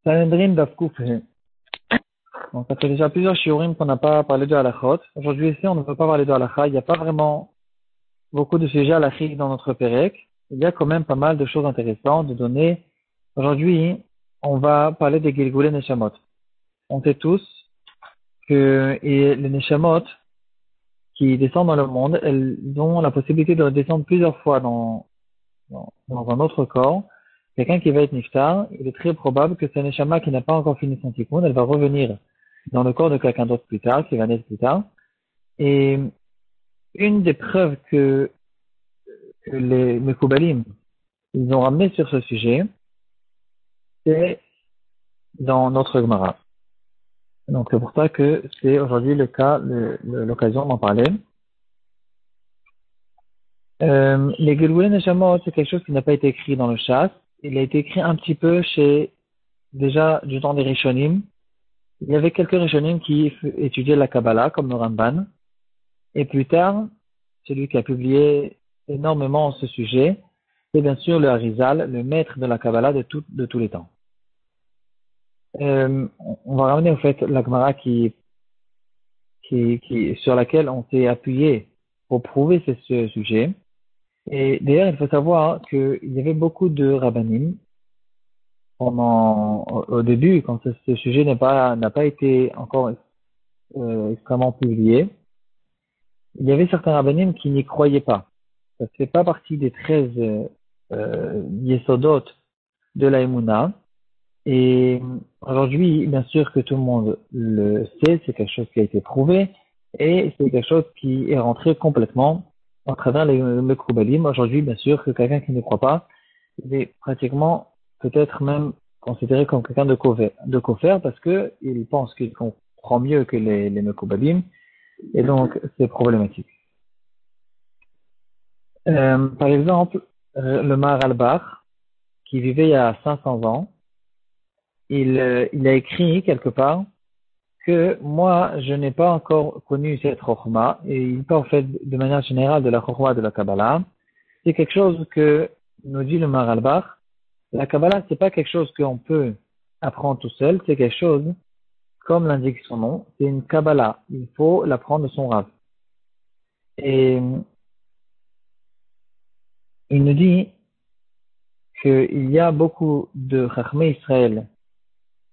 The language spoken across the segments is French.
Sanhedrin Daf Kuf He. Donc, ça fait déjà plusieurs shiurim qu'on n'a pas parlé de halachot. Aujourd'hui, ici, on ne veut pas parler de halakha. Il n'y a pas vraiment beaucoup de sujets halachiques dans notre pérec. Il y a quand même pas mal de choses intéressantes, de données. Aujourd'hui, on va parler des Gilgulei Neshamot. On sait tous que les Neshamot qui descendent dans le monde, elles ont la possibilité de descendre plusieurs fois dans un autre corps. Quelqu'un qui va être niftar, il est très probable que ce neshama qui n'a pas encore fini son tikkun, elle va revenir dans le corps de quelqu'un d'autre plus tard, qui va naître plus tard. Et une des preuves que les Mekoubalim, ils ont ramené sur ce sujet, c'est dans notre Gemara. Donc c'est pour ça que c'est aujourd'hui le cas, l'occasion d'en parler. Les Gilgulei Neshamot, c'est quelque chose qui n'a pas été écrit dans le Shas. Il a été écrit un petit peu déjà du temps des Rishonim. Il y avait quelques Rishonim qui étudiaient la Kabbalah, comme le Ramban. Et plus tard, celui qui a publié énormément ce sujet, c'est bien sûr le Harizal, le maître de la Kabbalah de tous les temps. On va ramener au fait la Gemara sur laquelle on s'est appuyé pour prouver ce sujet. Et d'ailleurs, il faut savoir qu'il y avait beaucoup de rabbanim au début, quand ce sujet n'a pas été encore extrêmement publié. Il y avait certains rabbanim qui n'y croyaient pas. Ça ne fait pas partie des 13 yesodot de la Emouna. Et aujourd'hui, bien sûr que tout le monde le sait, c'est quelque chose qui a été prouvé, et c'est quelque chose qui est rentré complètement à travers les Mekoubalim. Aujourd'hui, bien sûr que quelqu'un qui ne croit pas, il est pratiquement peut-être même considéré comme quelqu'un de koffer parce que il pense qu'il comprend mieux que les Mekoubalim, et donc c'est problématique. Par exemple, le Maharal Bach, qui vivait il y a 500 ans, il a écrit quelque part que moi, je n'ai pas encore connu cette chokhma, et il parle en fait de manière générale de la chokhma de la Kabbalah. C'est quelque chose que nous dit le Maharal Bach. La Kabbalah, c'est pas quelque chose qu'on peut apprendre tout seul, c'est quelque chose, comme l'indique son nom, c'est une Kabbalah. Il faut l'apprendre de son Rav. Et il nous dit qu'il y a beaucoup de Chachmei Israël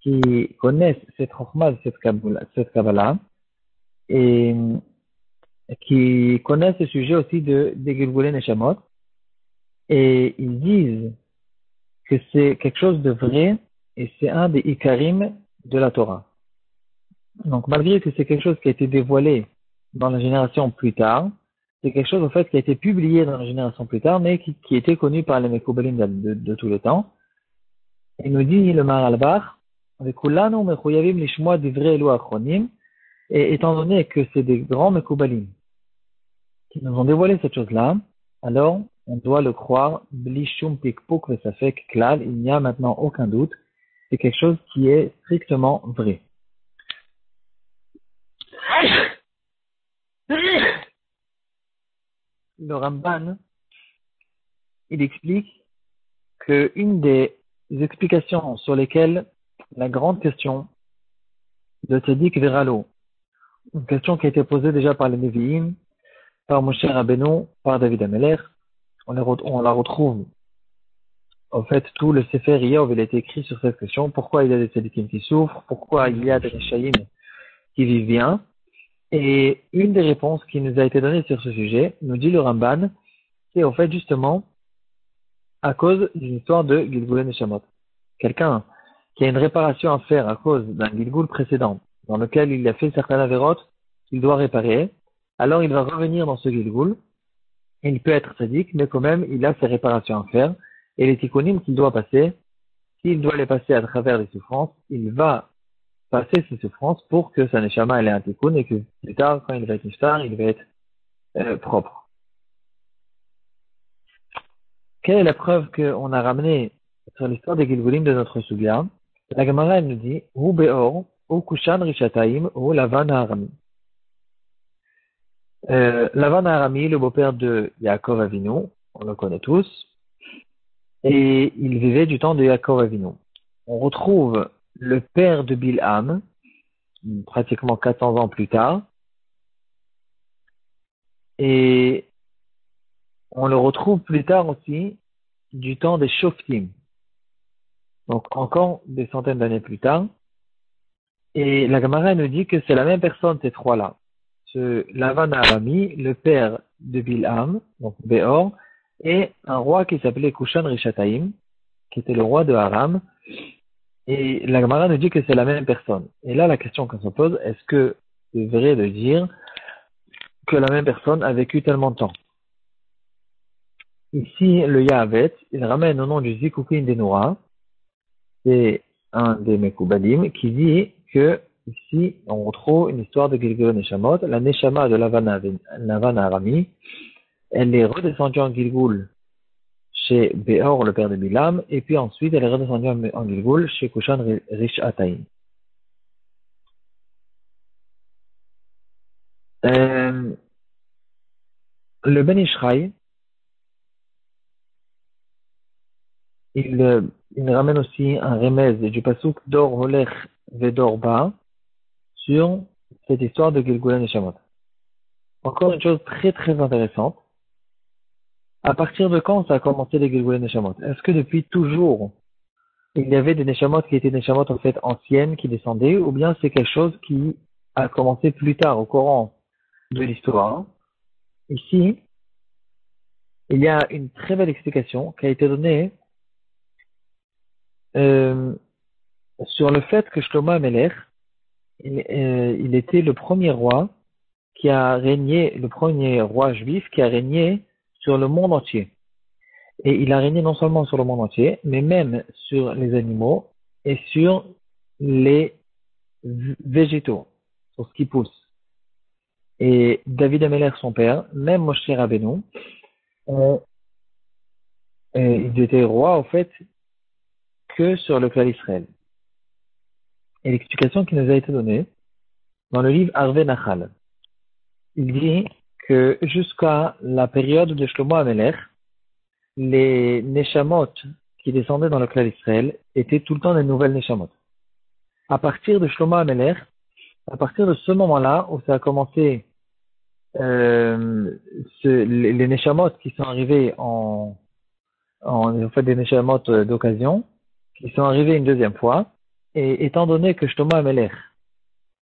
qui connaissent cette Chokhmah, cette Kabbalah, et qui connaissent ce sujet aussi des Gilgulei Neshamot, et ils disent que c'est quelque chose de vrai, et c'est un des Ikarim de la Torah. Donc malgré que c'est quelque chose qui a été dévoilé dans la génération plus tard, c'est quelque chose en fait qui a été publié dans la génération plus tard, mais qui était connu par les Mekoubalim de tous les temps. Il nous dit le Maharal Bach, et étant donné que c'est des grands Mekoubalim qui nous ont dévoilé cette chose-là, alors on doit le croire, blishum pikpuk vesafek klal, il n'y a maintenant aucun doute, c'est quelque chose qui est strictement vrai. Le Ramban, il explique que une des explications sur lesquelles la grande question de Tzadik Veralo, une question qui a été posée déjà par les Nevi'im, par Moshe Rabbeinu, par David Ameler, on la retrouve. En fait, tout le Sefer Iyov, il a été écrit sur cette question. Pourquoi il y a des Tzadikim qui souffrent? Pourquoi il y a des Rishaïm qui vivent bien? Et une des réponses qui nous a été donnée sur ce sujet, nous dit le Ramban, c'est en fait justement à cause d'une histoire de Gilgulei Neshamot. Quelqu'un qui a une réparation à faire à cause d'un Gilgul précédent, dans lequel il a fait certaines avérotes qu'il doit réparer, alors il va revenir dans ce Gilgul, et il peut être tzaddik, mais quand même il a ses réparations à faire, et les tikkunim qu'il doit passer, s'il doit les passer à travers les souffrances, il va passer ces souffrances pour que sa neshama elle ait un tikkun, et que plus tard, quand il va être niftar, il va être propre. Quelle est la preuve qu'on a ramenée sur l'histoire des Gilgulim de notre Sugya? La Gemara, elle nous dit, Hu be'or, Hu kushan rishataim, Hu Lavan ha'arami. Lavan ha'arami, le beau-père de Yaakov Avinu, on le connaît tous, et il vivait du temps de Yaakov Avinu. On retrouve le père de Bilham, pratiquement 400 ans plus tard, et on le retrouve plus tard aussi du temps des Shoftim, donc encore des centaines d'années plus tard. Et la Gemara nous dit que c'est la même personne, ces trois-là. Ce Lavan Arami, le père de Bilham, donc Béor, et un roi qui s'appelait Kushan Rishataim, qui était le roi de Aram. Et la Gemara nous dit que c'est la même personne. Et là, la question qu'on se pose, est-ce que c'est vrai de dire que la même personne a vécu tellement de temps? Ici, le Yahavet, il ramène au nom du Zikukin Denura, c'est un des Mekoubadim, qui dit que ici, on retrouve une histoire de Gilgul Neshamot. La Neshama de Lavan Arami, elle est redescendue en Gilgul chez Béor, le père de Bilam, et puis ensuite, elle est redescendue en Gilgul chez Kushan Rishataim. Le Ben Ishraï, il ramène aussi un remez du pasuk Dor Holech Vedor Ba sur cette histoire de Gilgul Neshamot. Encore une chose très très intéressante. À partir de quand ça a commencé les Gilgul Neshamot? Est-ce que depuis toujours il y avait des Neshamot qui étaient des Neshamot en fait anciennes qui descendaient, ou bien c'est quelque chose qui a commencé plus tard au courant de l'histoire? Ici, il y a une très belle explication qui a été donnée sur le fait que Shlomo HaMelech, il était le premier roi qui a régné, le premier roi juif qui a régné sur le monde entier. Et il a régné non seulement sur le monde entier, mais même sur les animaux et sur les végétaux, sur ce qui pousse. Et David HaMelech, son père, même Moshe Rabbeinu, ils étaient rois, au fait, que sur le clan Israël. Et l'explication qui nous a été donnée dans le livre Arve Nachal, il dit que jusqu'à la période de Shlomo HaMelech, les Neshamot qui descendaient dans le clan d'Israël étaient tout le temps des nouvelles Neshamot. À partir de Shlomo HaMelech, à partir de ce moment-là où ça a commencé, les Neshamot qui sont arrivés en fait des Neshamot d'occasion, qui sont arrivés une deuxième fois, et étant donné que Shlomo HaMelech,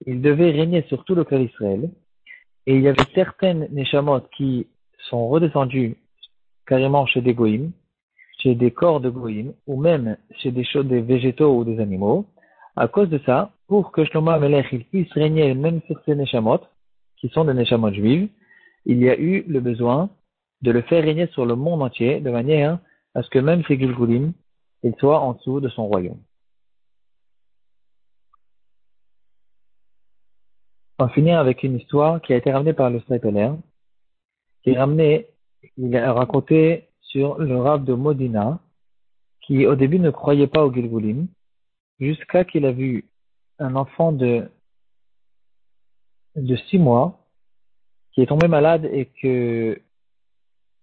il devait régner sur tout le clan d'Israël, et il y avait certaines Neshamot qui sont redescendues carrément chez des Goïm, chez des corps de Goïm, ou même chez des végétaux ou des animaux. À cause de ça, pour que Shlomo HaMelech il puisse régner même sur ces Neshamot, qui sont des Neshamot juives, il y a eu le besoin de le faire régner sur le monde entier, de manière à ce que même ces Gilgulim, ils soient en dessous de son royaume. On finit avec une histoire qui a été ramenée par le Stapler, il a raconté sur le Rav de Modina, qui au début ne croyait pas au Gilgulim, jusqu'à qu'il a vu un enfant de 6 mois, qui est tombé malade et que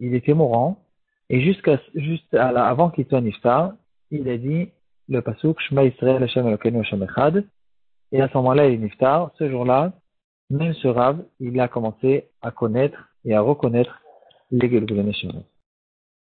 il était mourant, et avant qu'il soit niftar, il a dit le pasuk Shema Yisrael Hashem Elokeinu Hashem Echad, et à ce moment-là il est niftar. Ce jour-là, même ce Rav, il a commencé à connaître et à reconnaître les Gilgul Neshamot.